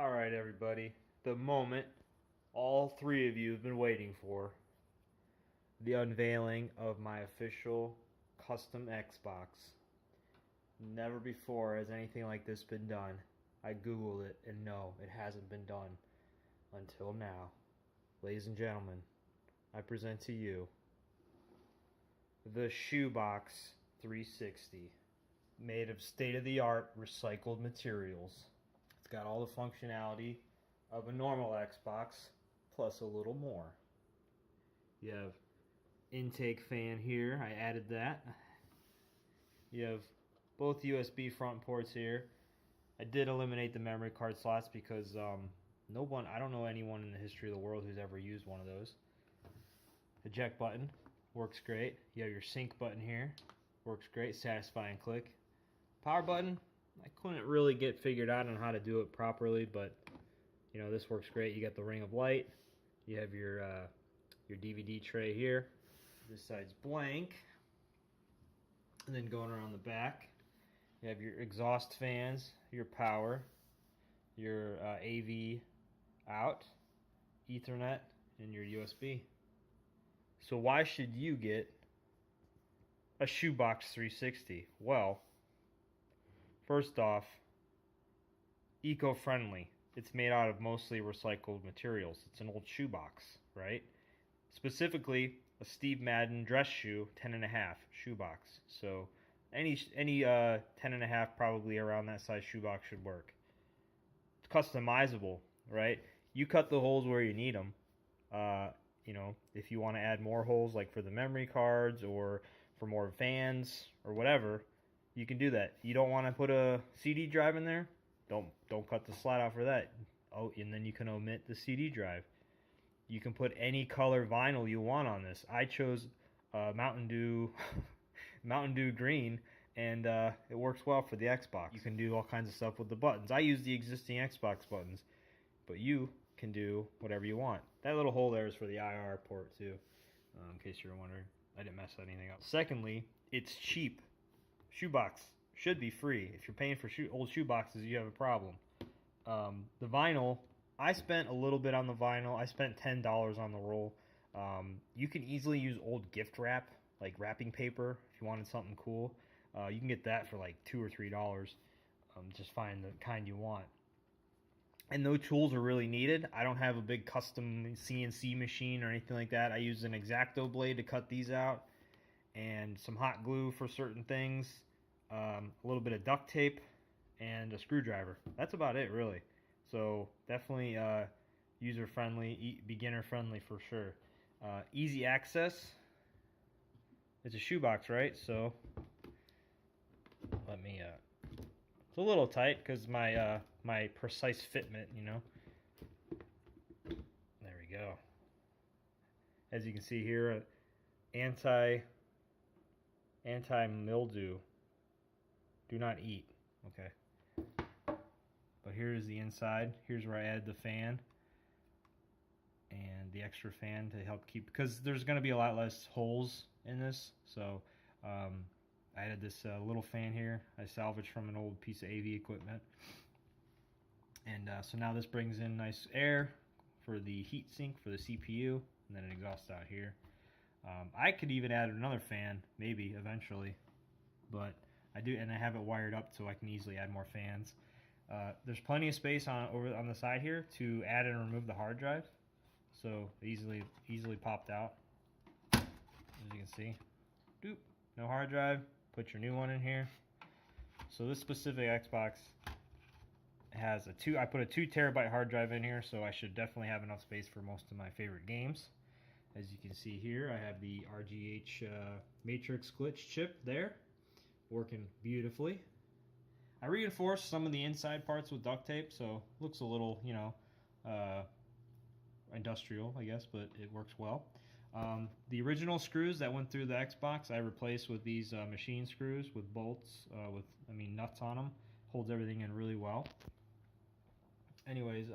Alright, everybody. The moment all three of you have been waiting for. The unveiling of my official custom Xbox. Never before has anything like this been done. I googled it and no, it hasn't been done until now. Ladies and gentlemen, I present to you the Shoebox 360, made of state-of-the-art recycled materials. It's got all the functionality of a normal Xbox, plus a little more. You have intake fan here, I added that. You have both USB front ports here. I did eliminate the memory card slots because I don't know anyone in the history of the world who's ever used one of those. Eject button works great. You have your sync button here, works great, satisfying click. Power button, I couldn't really get figured out on how to do it properly, but you know, this works great. You got the ring of light. You have your DVD tray here. This side's blank. And then going around the back, you have your exhaust fans, your power, your AV out, Ethernet, and your USB. So why should you get a Shoebox 360? Well, first off, eco-friendly. It's made out of mostly recycled materials. It's an old shoebox, right? Specifically, a Steve Madden dress shoe, 10.5 shoebox. So any 10.5, probably around that size shoebox should work. It's customizable, right? You cut the holes where you need them. You know, if you want to add more holes, like for the memory cards or for more fans or whatever, you can do that. You don't want to put a CD drive in there? Don't cut the slot out for that. Oh, and then you can omit the CD drive. You can put any color vinyl you want on this. I chose Mountain Dew green, and it works well for the Xbox. You can do all kinds of stuff with the buttons. I use the existing Xbox buttons, but you can do whatever you want. That little hole there is for the IR port too, in case you're wondering. I didn't mess anything up. Secondly, it's cheap. Shoebox should be free. If you're paying for old shoeboxes, you have a problem. The vinyl, I spent a little bit on the vinyl. I spent $10 on the roll. You can easily use old gift wrap, like wrapping paper, if you wanted something cool. You can get that for like $2 or $3. Just find the kind you want. And no tools are really needed. I don't have a big custom CNC machine or anything like that. I use an X-Acto blade to cut these out, and some hot glue for certain things, a little bit of duct tape, and a screwdriver. That's about it, really. So definitely user-friendly, beginner-friendly for sure. Easy access. It's a shoebox, right? So let me... it's a little tight because my precise fitment, you know. There we go. As you can see here, anti-mildew. Do not eat. Okay. But here's the inside. Here's where I added the fan and the extra fan to help keep, because there's going to be a lot less holes in this. So I added this little fan here. I salvaged from an old piece of AV equipment. And so now this brings in nice air for the heat sink for the CPU, and then it exhausts out here. I could even add another fan, maybe eventually, but I do, and I have it wired up so I can easily add more fans. There's plenty of space on the side here to add and remove the hard drive, so easily popped out. As you can see, doop, no hard drive. Put your new one in here. So this specific Xbox has I put a 2 terabyte hard drive in here, so I should definitely have enough space for most of my favorite games. As you can see here, I have the RGH matrix glitch chip there, working beautifully. I reinforced some of the inside parts with duct tape, so it looks a little, you know, industrial, I guess, but it works well. The original screws that went through the Xbox, I replaced with these machine screws with bolts, nuts on them. Holds everything in really well. Anyways,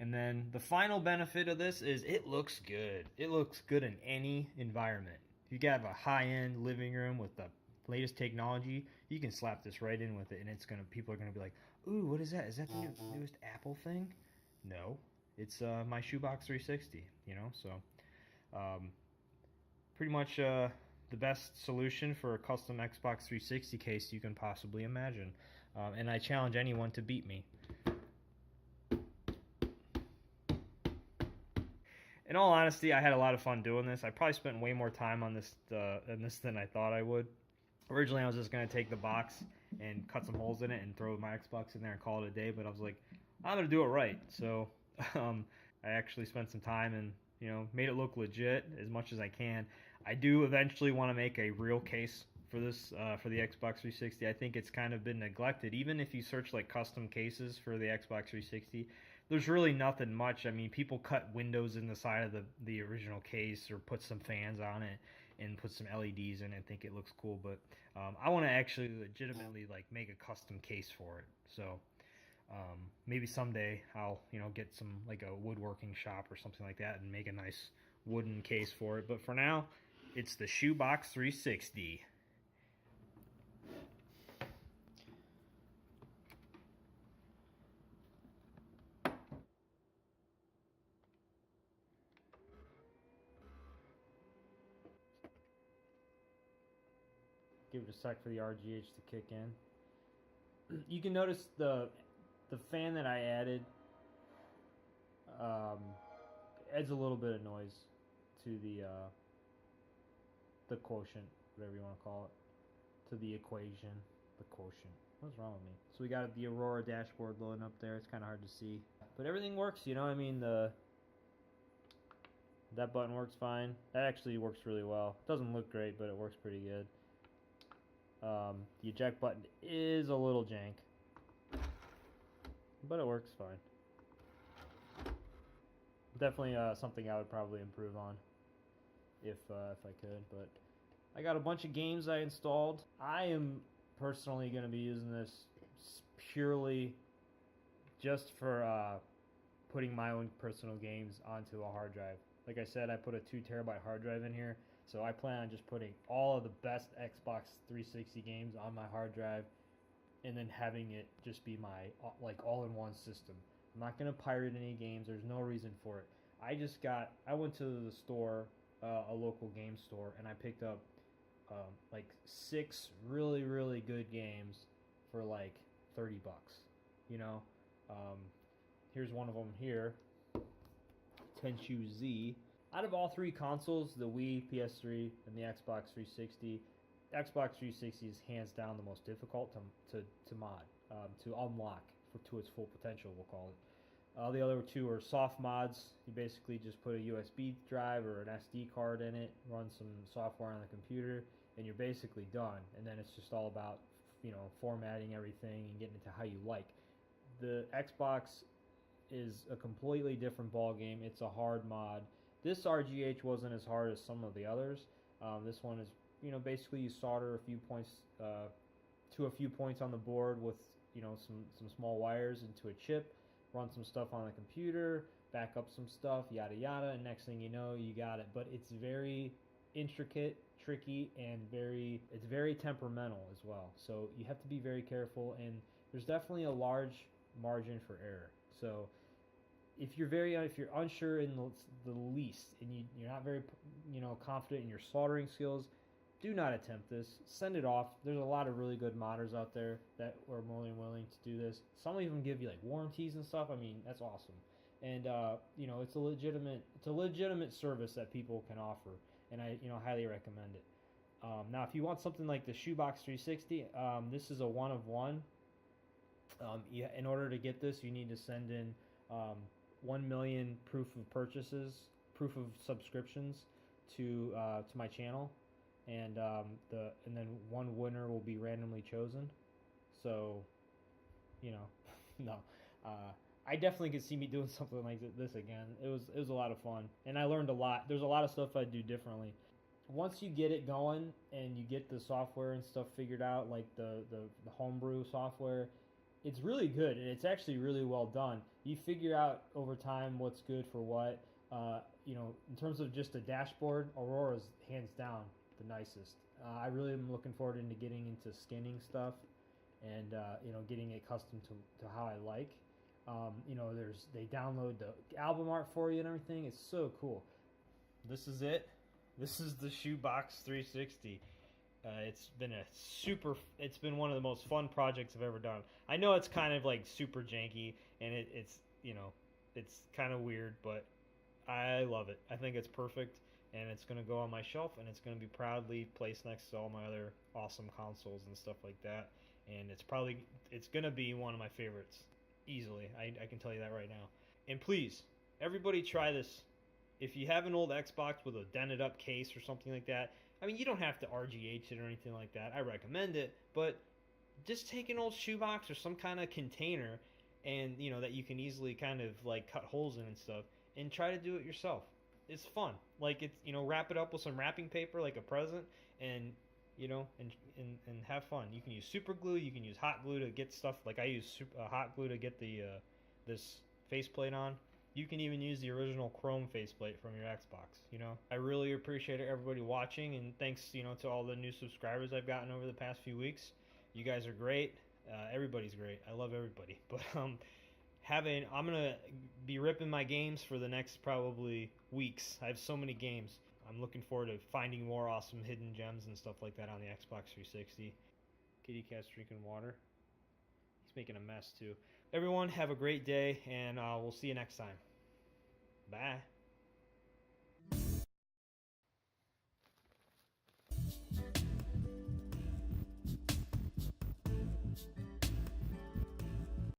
and then the final benefit of this is it looks good. It looks good in any environment. If you have a high-end living room with the latest technology, you can slap this right in with it, and people are gonna be like, "Ooh, what is that? Is that the newest Apple thing?" No, it's my shoebox 360. So um, pretty much the best solution for a custom Xbox 360 case you can possibly imagine, and I challenge anyone to beat me. In all honesty, I had a lot of fun doing this. I probably spent way more time on this than I thought I would. Originally, I was just gonna take the box and cut some holes in it and throw my Xbox in there and call it a day. But I was like, I'm gonna do it right. So I actually spent some time and made it look legit as much as I can. I do eventually want to make a real case for this for the Xbox 360. I think it's kind of been neglected. Even if you search like custom cases for the Xbox 360, there's really nothing much. I mean, people cut windows in the side of the original case or put some fans on it and put some LEDs in it and think it looks cool. But I want to actually legitimately like make a custom case for it. So maybe someday I'll get some like a woodworking shop or something like that and make a nice wooden case for it. But for now, it's the Shoebox 360. Give it a sec for the RGH to kick in. You can notice the fan that I added adds a little bit of noise to the quotient, whatever you want to call it, to the equation, the quotient. What's wrong with me? So we got the Aurora dashboard loading up there. It's kind of hard to see, but everything works. I mean that button works fine. That actually works really well. It doesn't look great, but it works pretty good. The eject button is a little jank, but it works fine. Definitely something I would probably improve on if I could. But I got a bunch of games I installed. I am personally going to be using this purely just for putting my own personal games onto a hard drive. Like I said, I put a 2 terabyte hard drive in here. So I plan on just putting all of the best Xbox 360 games on my hard drive and then having it just be my like all-in-one system. I'm not going to pirate any games. There's no reason for it. I went to the store, a local game store, and I picked up like 6 really, really good games for like $30. Here's one of them here. Tenchu Z. Out of all 3 consoles, the Wii, PS3, and the Xbox 360, Xbox 360 is hands down the most difficult to mod, to unlock to its full potential, we'll call it. The other 2 are soft mods. You basically just put a USB drive or an SD card in it, run some software on the computer, and you're basically done. And then it's just all about formatting everything and getting it to how you like. The Xbox is a completely different ball game. It's a hard mod. This RGH wasn't as hard as some of the others. This one is, basically you solder a few points to a few points on the board with, some small wires into a chip, run some stuff on the computer, back up some stuff, yada yada, and next thing you know, you got it. But it's very intricate, tricky, and it's very temperamental as well. So you have to be very careful, and there's definitely a large margin for error. So if you're unsure in the least, and you're not very confident in your soldering skills, do not attempt this. Send it off. There's a lot of really good modders out there that are more than willing to do this. Some even give you like warranties and stuff. I mean, that's awesome. And it's a legitimate service that people can offer, and I highly recommend it. Now, if you want something like the Shoebox 360, this is a one of one. In order to get this, you need to send in 1 million proof of subscriptions to my channel, and then one winner will be randomly chosen. So, no, I definitely could see me doing something like this again. It was a lot of fun, and I learned a lot. There's a lot of stuff I'd do differently. Once you get it going and you get the software and stuff figured out, like the homebrew software, it's really good, and it's actually really well done. You figure out over time what's good for what. In terms of just a dashboard, Aurora's hands down the nicest. I really am looking forward into getting into skinning stuff and getting it custom to how I like. They download the album art for you and everything. It's so cool. This is it. This is the shoebox 360. It's been one of the most fun projects I've ever done. I know it's kind of like super janky and it's kind of weird, but I love it. I think it's perfect, and it's gonna go on my shelf, and it's gonna be proudly placed next to all my other awesome consoles and stuff like that. And it's gonna be one of my favorites easily. I can tell you that right now. And please, everybody try this. If you have an old Xbox with a dented up case or something like that, I mean, you don't have to RGH it or anything like that. I recommend it, but just take an old shoebox or some kind of container, and that you can easily kind of like cut holes in and stuff, and try to do it yourself. It's fun. Like it's wrap it up with some wrapping paper like a present, and and have fun. You can use super glue. You can use hot glue to get stuff. Like I use hot glue to get the this faceplate on. You can even use the original chrome faceplate from your Xbox. I really appreciate everybody watching, and thanks to all the new subscribers I've gotten over the past few weeks. You guys are great. Everybody's great. I love everybody. But I'm gonna be ripping my games for the next probably weeks. I have so many games. I'm looking forward to finding more awesome hidden gems and stuff like that on the Xbox 360. Kitty cat's drinking water. He's making a mess too. Everyone, have a great day, and we'll see you next time. Bye.